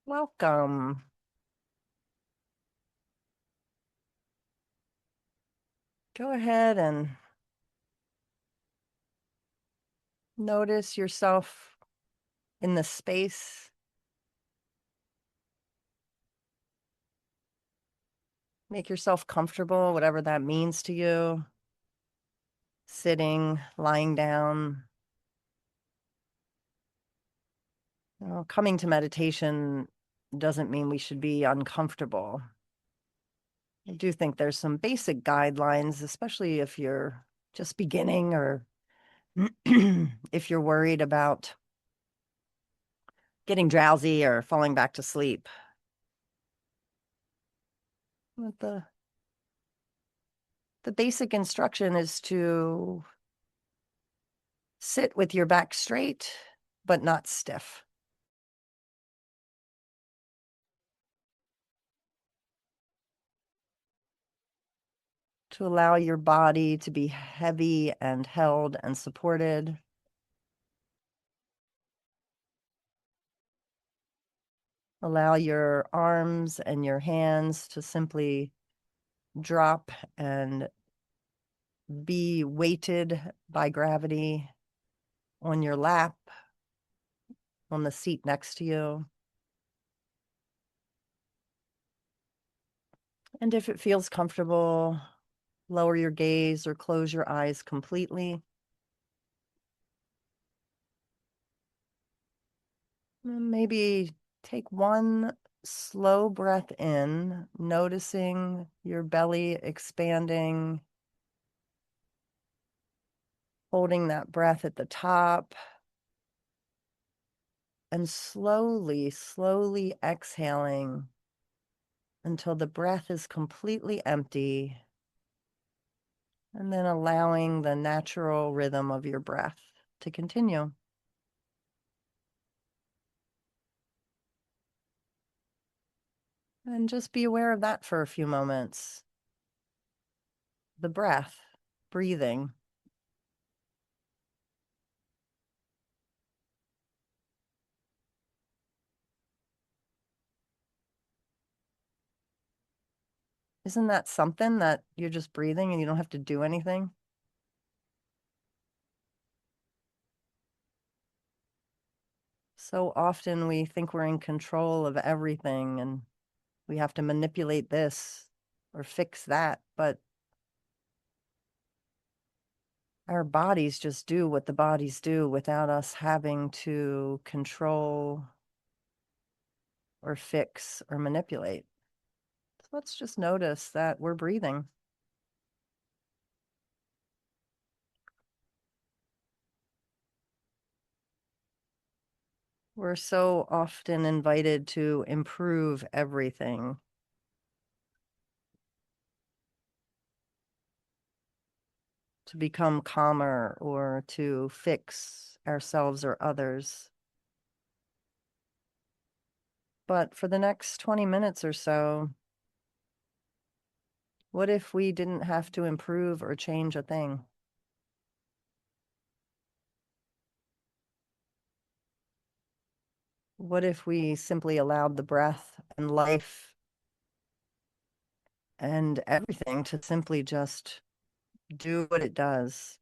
Welcome. Go ahead and notice yourself in the space. Make yourself comfortable, whatever that means to you. Sitting, lying down. Coming to meditation doesn't mean we should be uncomfortable. I do think there's some basic guidelines, especially if you're just beginning or if you're worried about getting drowsy or falling back to sleep. But the basic instruction is to sit with your back straight, but not stiff. To allow your body to be heavy and held and supported. Allow your arms and your hands to simply drop and be weighted by gravity on your lap, on the seat next to you. And if it feels comfortable, lower your gaze or close your eyes completely. Maybe take one slow breath in, noticing your belly expanding, holding that breath at the top, and slowly, slowly exhaling until the breath is completely empty, and then allowing the natural rhythm of your breath to continue. And just be aware of that for a few moments. The breath, breathing. Isn't that something that you're just breathing and you don't have to do anything? So often we think we're in control of everything and we have to manipulate this or fix that, but our bodies just do what the bodies do without us having to control or fix or manipulate. So let's just notice that we're breathing. We're so often invited to improve everything, to become calmer or to fix ourselves or others. But for the next 20 minutes or so, what if we didn't have to improve or change a thing? What if we simply allowed the breath and life and everything to simply just do what it does,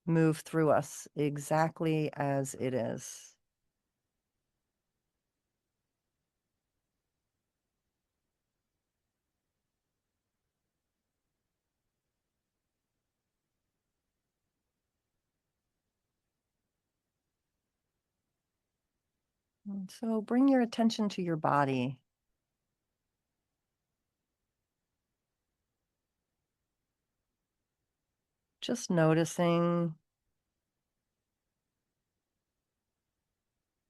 move through us exactly as it is? And so bring your attention to your body. Just noticing,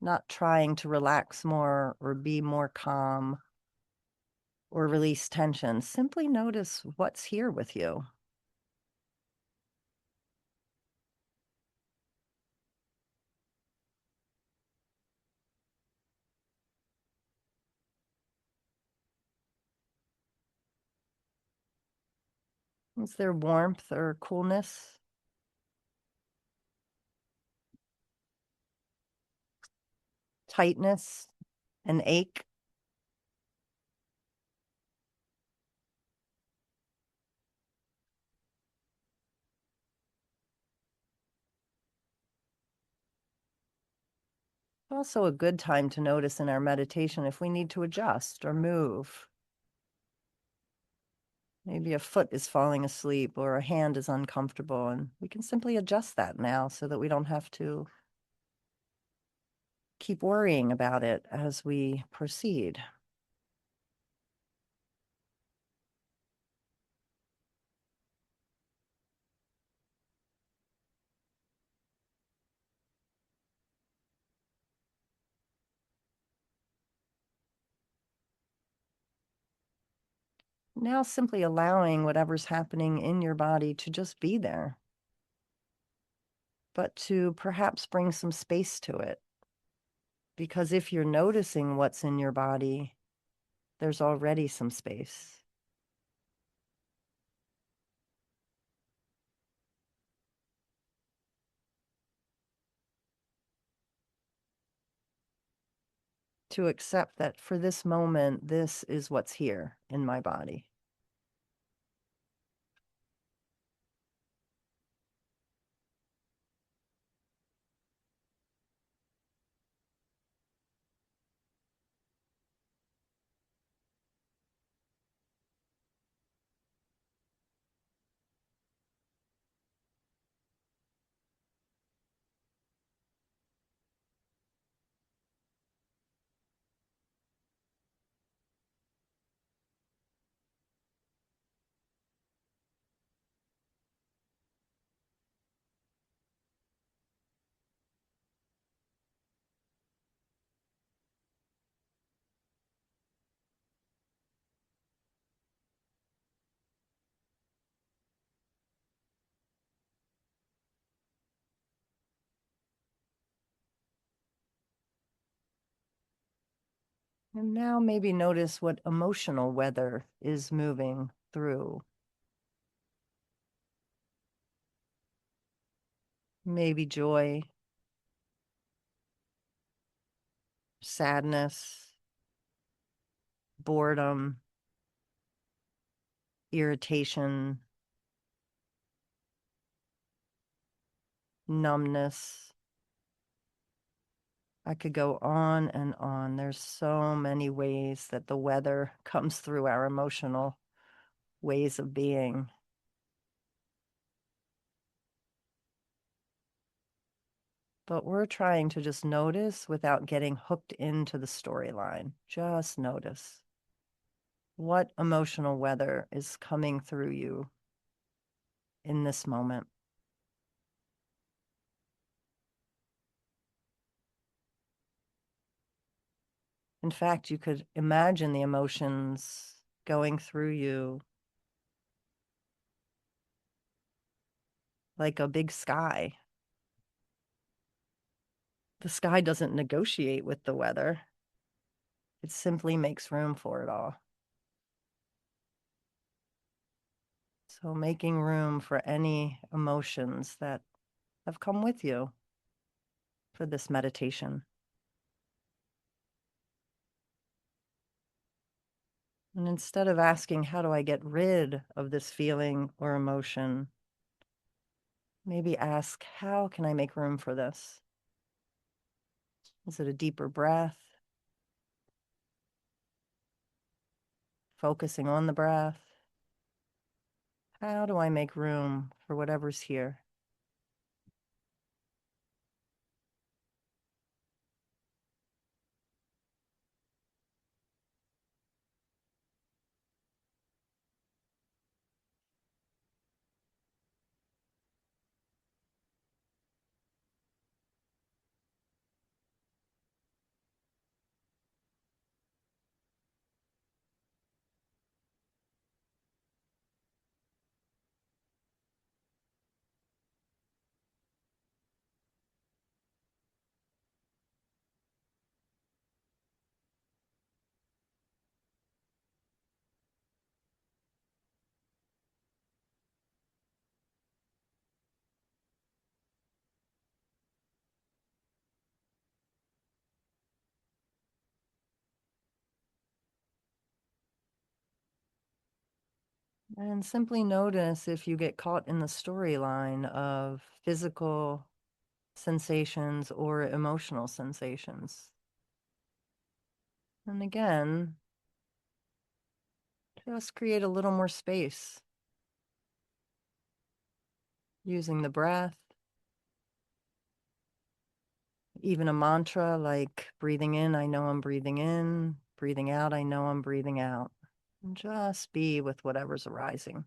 not trying to relax more or be more calm or release tension. Simply notice what's here with you. Is there warmth or coolness? tightness, an ache. Also a good time to notice in our meditation if we need to adjust or move. Maybe a foot is falling asleep or a hand is uncomfortable, and we can simply adjust that now so that we don't have to keep worrying about it as we proceed. Now, simply allowing whatever's happening in your body to just be there, but to perhaps bring some space to it. Because if you're noticing what's in your body, there's already some space. To accept that for this moment, this is what's here in my body. And now maybe notice what emotional weather is moving through. Maybe joy, sadness, boredom, irritation, numbness. I could go on and on. There's so many ways that the weather comes through our emotional ways of being. But we're trying to just notice without getting hooked into the storyline. Just notice what emotional weather is coming through you in this moment. In fact, you could imagine the emotions going through you like a big sky. The sky doesn't negotiate with the weather. It simply makes room for it all. So making room for any emotions that have come with you for this meditation. And instead of asking, how do I get rid of this feeling or emotion? Maybe ask, how can I make room for this? Is it a deeper breath? Focusing on the breath? How do I make room for whatever's here? And simply notice if you get caught in the storyline of physical sensations or emotional sensations. And again, just create a little more space using the breath, even a mantra like breathing in, I know I'm breathing in, breathing out, I know I'm breathing out. And just be with whatever's arising.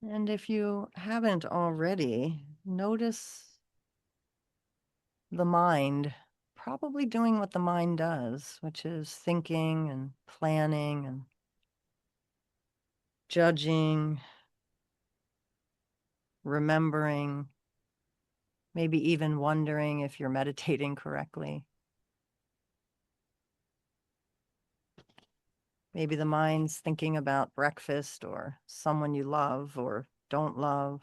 And if you haven't already, notice the mind probably doing what the mind does, which is thinking and planning and judging, remembering, maybe even wondering if you're meditating correctly. Maybe the mind's thinking about breakfast or someone you love or don't love.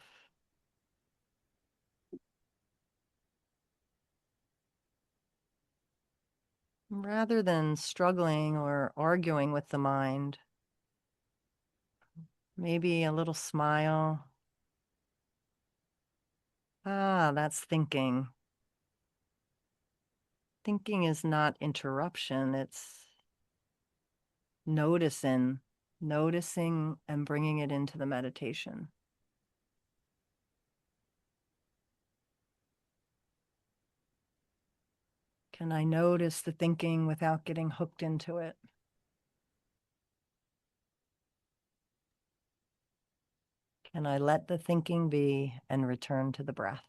Rather than struggling or arguing with the mind, maybe a little smile. Ah, that's thinking. Thinking is not interruption, it's noticing, noticing and bringing it into the meditation. Can I notice the thinking without getting hooked into it? Can I let the thinking be and return to the breath?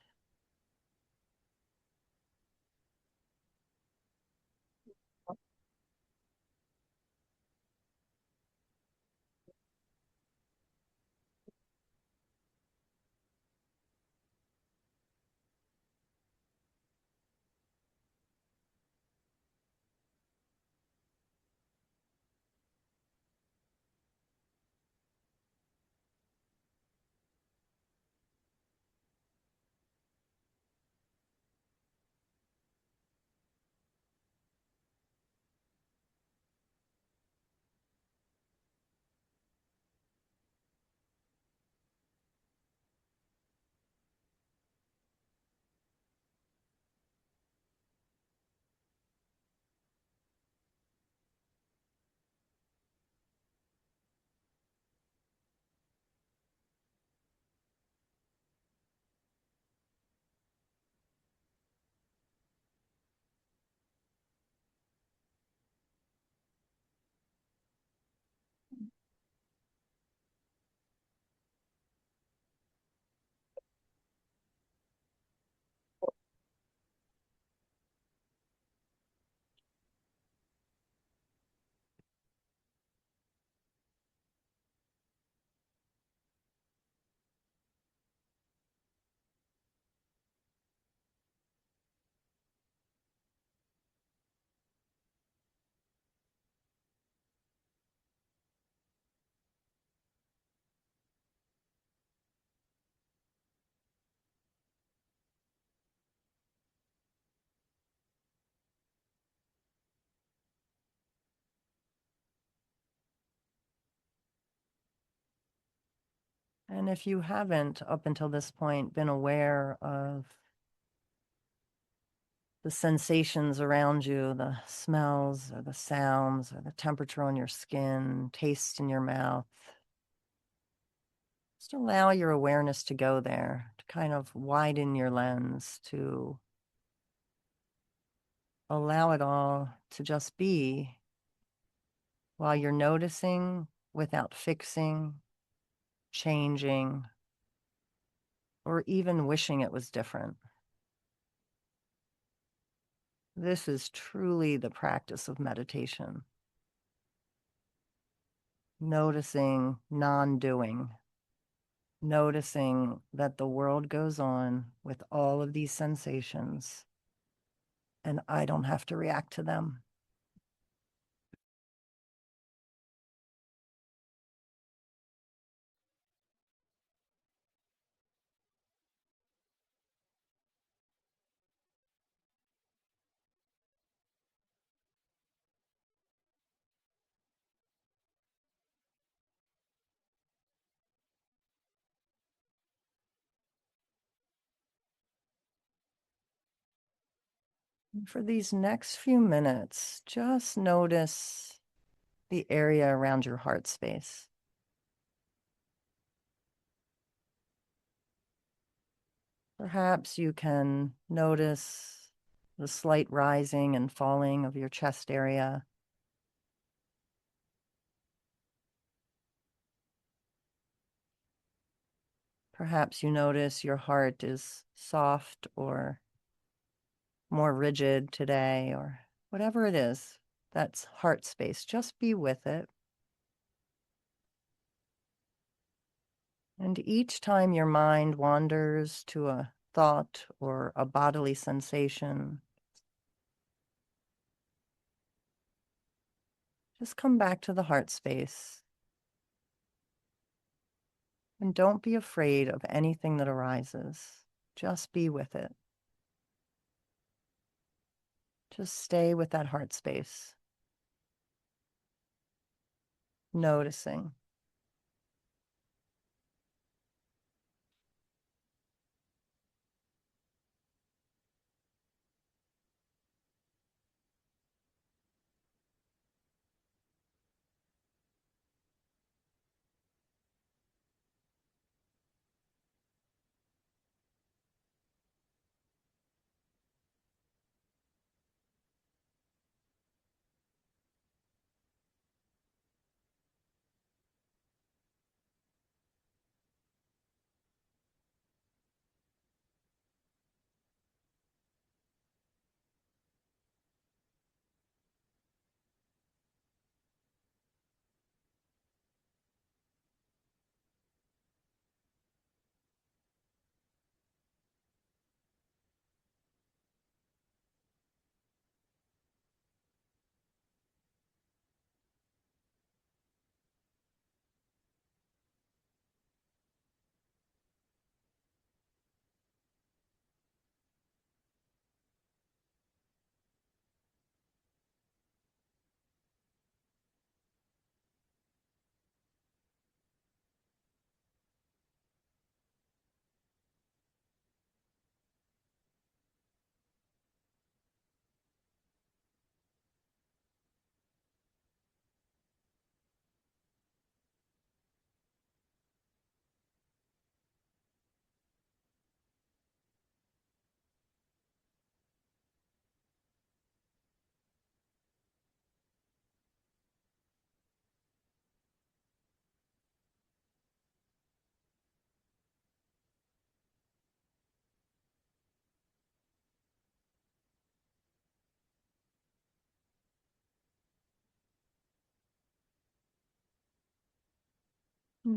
And if you haven't, up until this point, been aware of the sensations around you, the smells or the sounds or the temperature on your skin, taste in your mouth. Just allow your awareness to go there, to kind of widen your lens, to allow it all to just be while you're noticing without fixing, changing, or even wishing it was different. This is truly the practice of meditation. Noticing non-doing, noticing that the world goes on with all of these sensations and I don't have to react to them. And for these next few minutes, just notice the area around your heart space. Perhaps you can notice the slight rising and falling of your chest area. Perhaps you notice your heart is soft or more rigid today, or whatever it is, that's heart space. Just be with it. And each time your mind wanders to a thought or a bodily sensation, just come back to the heart space. And don't be afraid of anything that arises. Just be with it. Just stay with that heart space, noticing.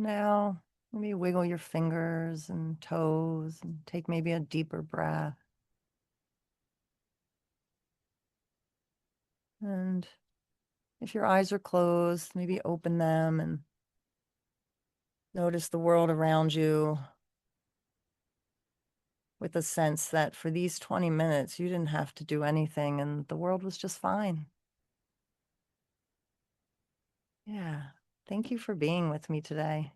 Now, maybe wiggle your fingers and toes and take maybe a deeper breath. And if your eyes are closed, maybe open them and notice the world around you with a sense that for these 20 minutes, you didn't have to do anything and the world was just fine. Yeah. Thank you for being with me today.